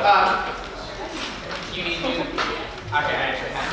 you need music? Okay, I actually have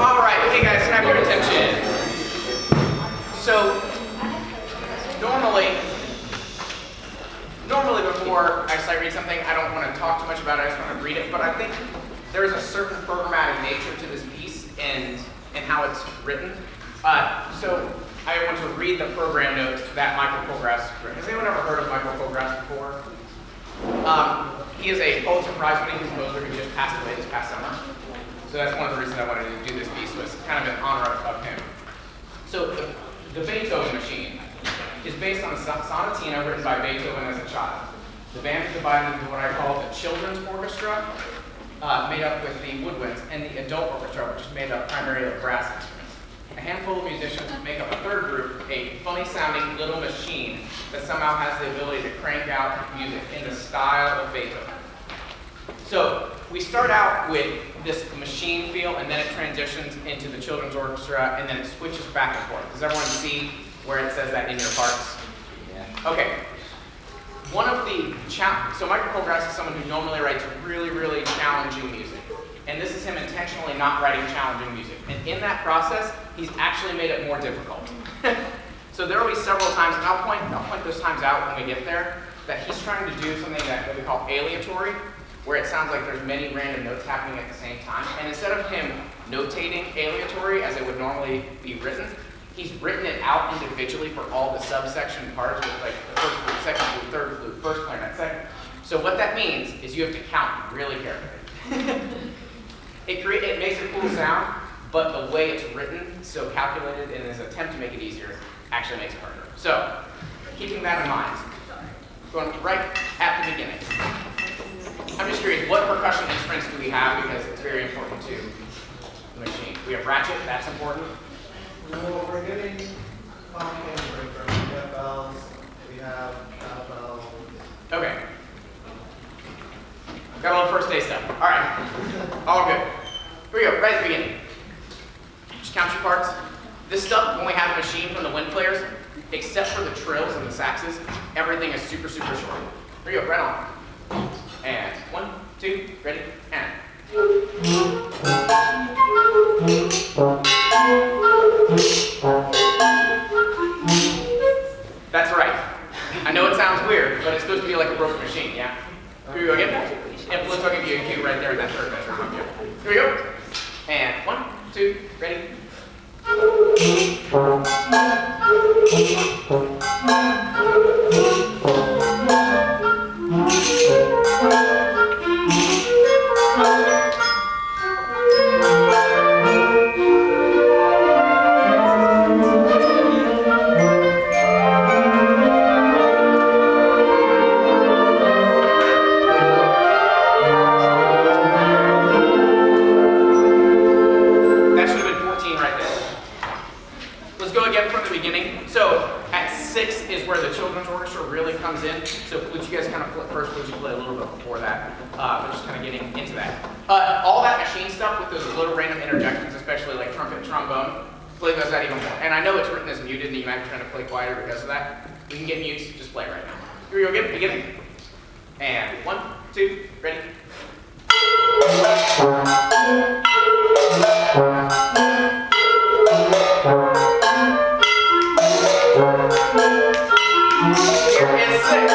All right, hey guys, can I have your attention? So, normally before I read something, I don't want to talk too much about it, I just want to read it, but I think there is a certain programmatic nature to this piece and how it's written. So I want to read the program notes that Michael Colgrass wrote. Has anyone ever heard of Michael Colgrass before? He is a Pulitzer Prize-winning composer who just passed away this past summer. So that's one of the reasons I wanted to do this piece, was kind of in honor of him. So the Beethoven Machine is based on a sonatina written by Beethoven as a child. The band is divided into what I call the children's orchestra, made up with the woodwinds, and the adult orchestra, which is made up primarily of brass instruments. A handful of musicians make up a third group, a funny-sounding little machine that somehow has the ability to crank out music in the style of Beethoven. So we start out with this machine feel, and then it transitions into the children's orchestra, and then it switches back and forth. Does everyone see where it says that in your parts? Yeah. Okay. One of the so Michael Colgrass is someone who normally writes really, really challenging music. And this is him intentionally not writing challenging music. And in that process, he's actually made it more difficult. So there will be several times, and I'll point those times out when we get there, that he's trying to do something that we call aleatory, where it sounds like there's many random notes happening at the same time. And instead of him notating aleatory as it would normally be written, he's written it out individually for all the subsection parts with like the first flute, second flute, third flute, first clarinet, second. So what that means is you have to count really carefully. It makes a cool sound, but the way it's written, so calculated in his attempt to make it easier, actually makes it harder. So, keeping that in mind, going right at the beginning. I'm just curious, what percussion instruments do we have, because it's very important to the machine. We have ratchet, that's important. No, we're getting complicated breakers. We have bells, we have bells. Okay. Got a little first day stuff. All right. All good. Here we go, right at the beginning. Just count your parts. This stuff, when we have a machine from the wind players, except for the trills and the saxes, everything is super, super short. Here we go, right on. And 1, 2, ready, and. That's right. I know it sounds weird, but it's supposed to be like a broken machine, yeah? Here we go again. Influence, I'll give you a cue right there in that third measure. Here we go. And 1, 2, ready. All that machine stuff with those little random interjections, especially like trumpet and trombone, flavors that even more. And I know it's written as muted and you might be trying to play quieter because of that. We can get mutes, just play right now. Here we go again, beginning. And 1, 2, ready. Here is 6.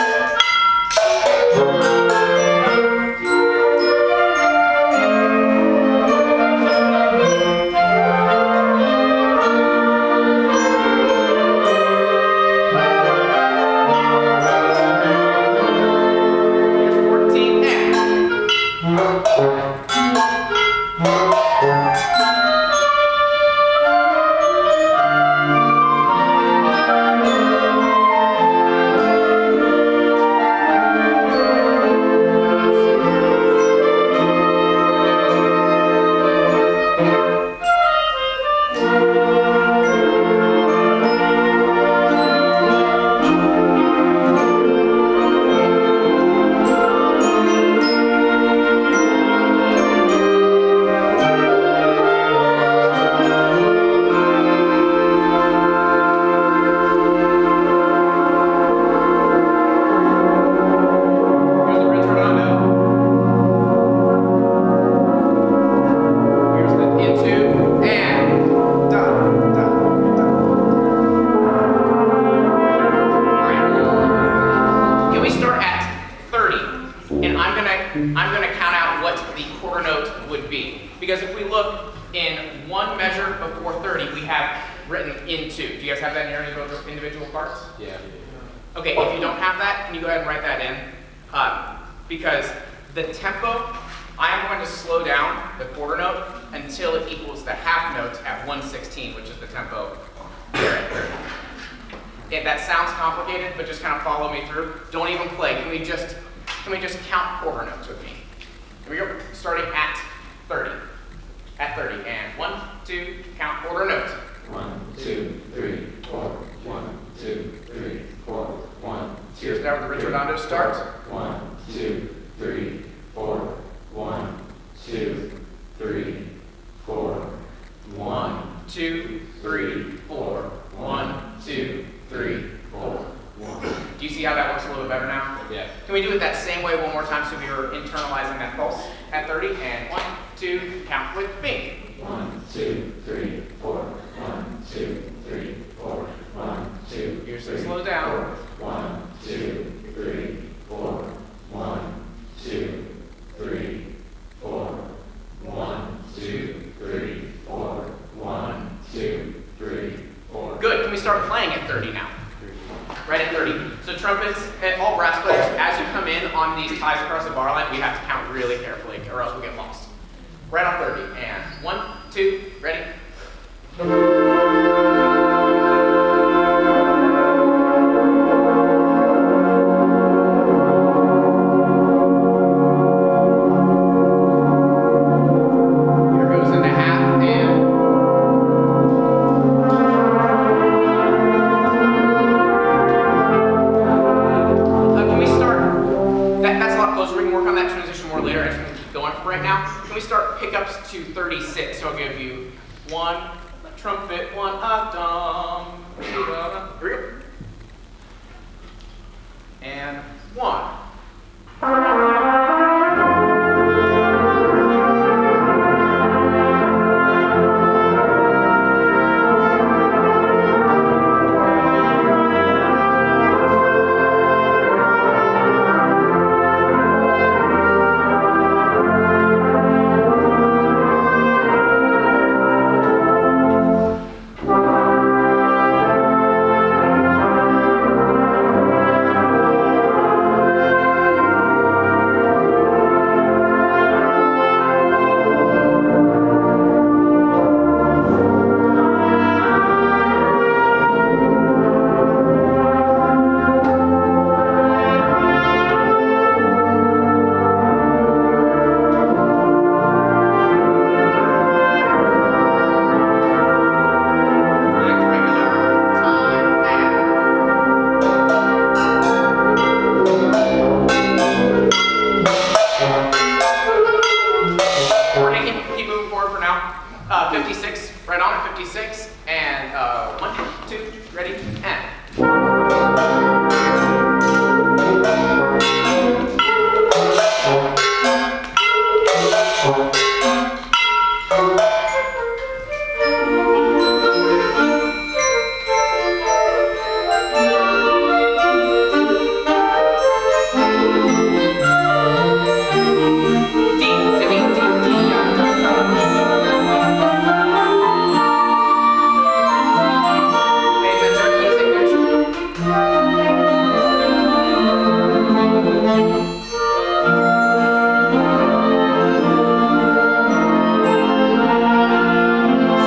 would be. Because if we look in one measure before 30, we have written in 2. Do you guys have that in your individual parts? Yeah. Okay, if you don't have that, can you go ahead and write that in? Because the tempo, I am going to slow down the quarter note until it equals the half note at 1/16, which is the tempo here at 30. Yeah, that sounds complicated, but just kind of follow me through. Don't even play. Can we just count quarter notes with me? Here we go. Starting at 30. At 30. And 1, 2, count quarter notes. 1, 2, 3, 4. 1, 2, 3, 4. 1. Here's now the Ritornado starts. 1, 2, 3, 4. 1, 2, 3, 4. 1, 2, 3, 4. 1, 2, 3, 4. 1. Do you see how that works a little bit better now? Yeah. Can we do it that same way one more time so we are internalizing that pulse at 30? And 1, 2, count with me. 1, 2, 3, 4. 1, 2, 3, 4. 1, 2. Here's the slow down. 1, 2, 3, 4. 1, 2, 3, 4. 1, 2, 3, 4. 1, 2, 3, 4. Good. Can we start playing at 30 now? Right at 30. So trumpets and all brass players, as you come in on these ties across the bar line, we have to count really carefully or else we'll get lost. Right on 30. And 1, 2, ready? Here goes into half and can we start? That's a lot closer. We can work on that transition more later. I just want to keep going for right now. Can we start pickups to 36? So I'll give you 1 trumpet, 1 dum. Here we go. And 1. We're going to keep moving forward for now. 56, right on at 56. And 1, 2, ready, and. Pay attention, key signature.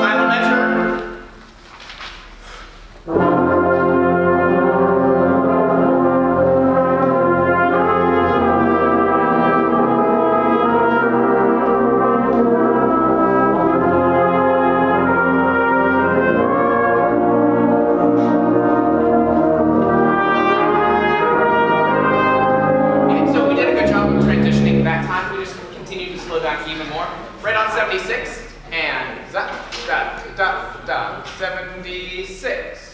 Silent measure. Okay, so we did a good job of transitioning that time. We just continue to slow down even more. Right on 76, and da da da da 76.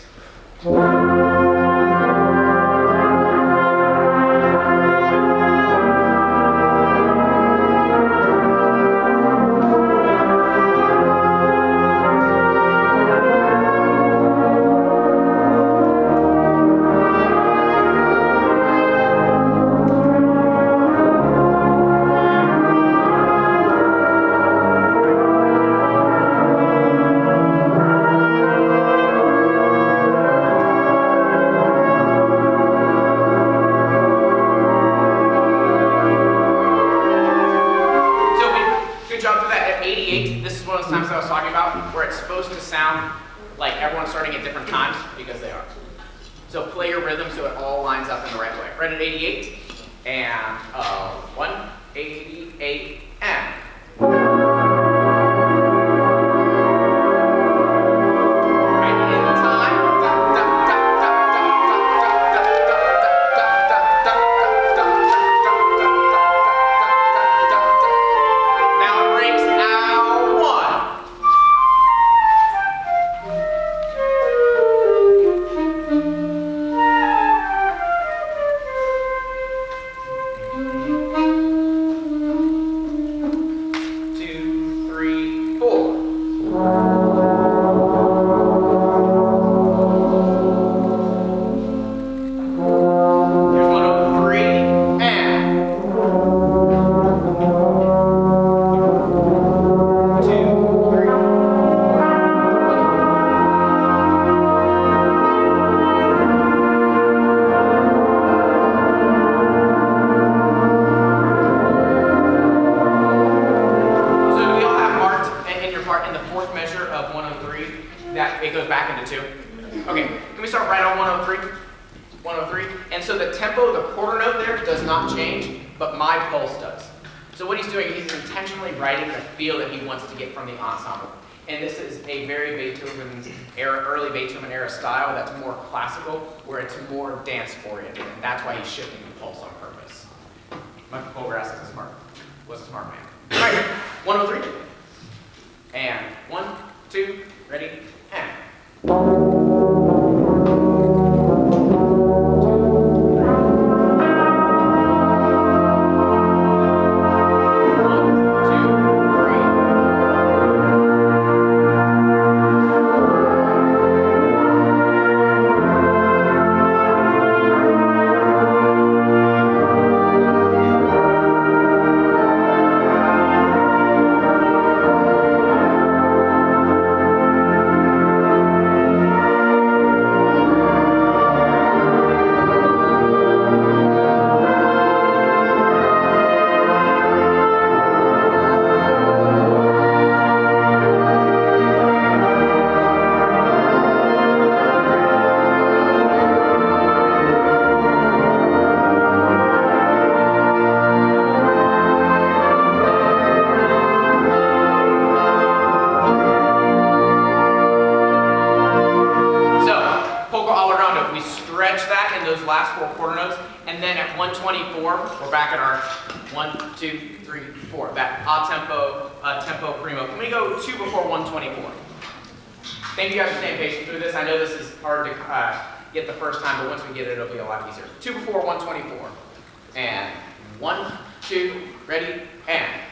88, this is one of those times I was talking about where it's supposed to sound like everyone's starting at different times because they are. So play your rhythm so it all lines up in the right way. Right at 88, and 188, and. Where it's more dance oriented, and that's why he's shifting the pulse on purpose. Michael Colgrass was a smart man. All right, 103. And 1, 2, ready, and. We're back at our 1, 2, 3, 4. That tempo primo. Can we go 2 before 124? Thank you guys for staying patient through this. I know this is hard to get the first time, but once we get it, it'll be a lot easier. 2 before 124. And 1, 2, ready, and.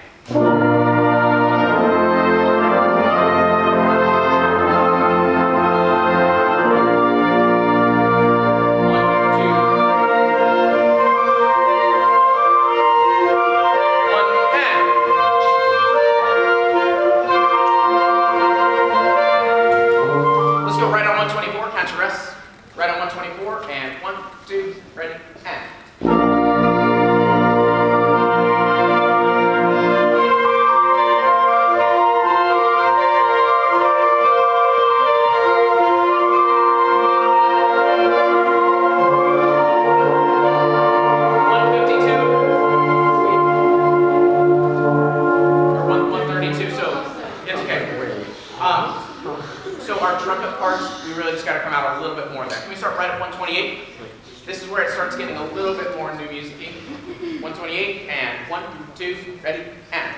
This is where it starts getting a little bit more new music-y. 128, and 1, 2, ready, and.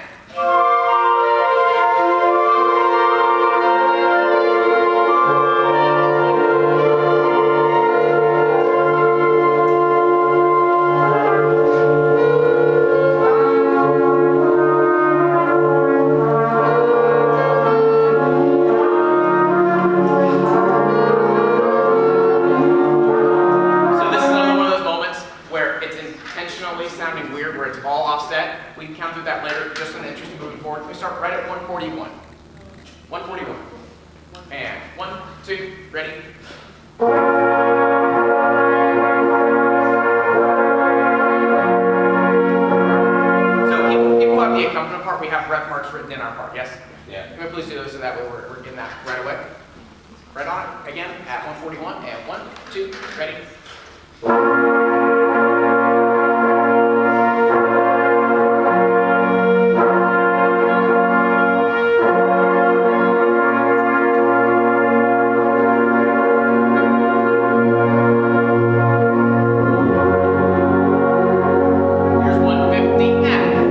We have have rep marks written in our part, yes? Yeah. Can we please do those so that way we're getting that right away? Right on it, again, at 141, and 1, 2, ready? Here's 150, and.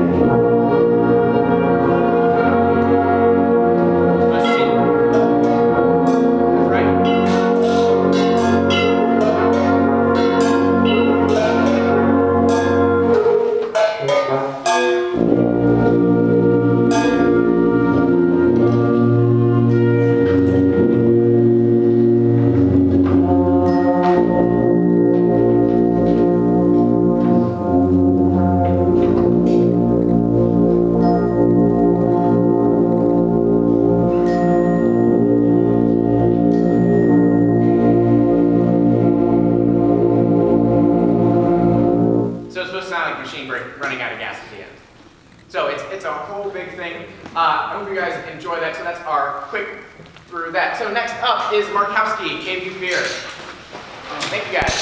Push it. That's right. So it's supposed to sound like machine running out of gas at the end. So it's a whole big thing. I hope you guys enjoy that. So that's our quick through that. So next up is Markowski, Cave You Fear. Thank you guys.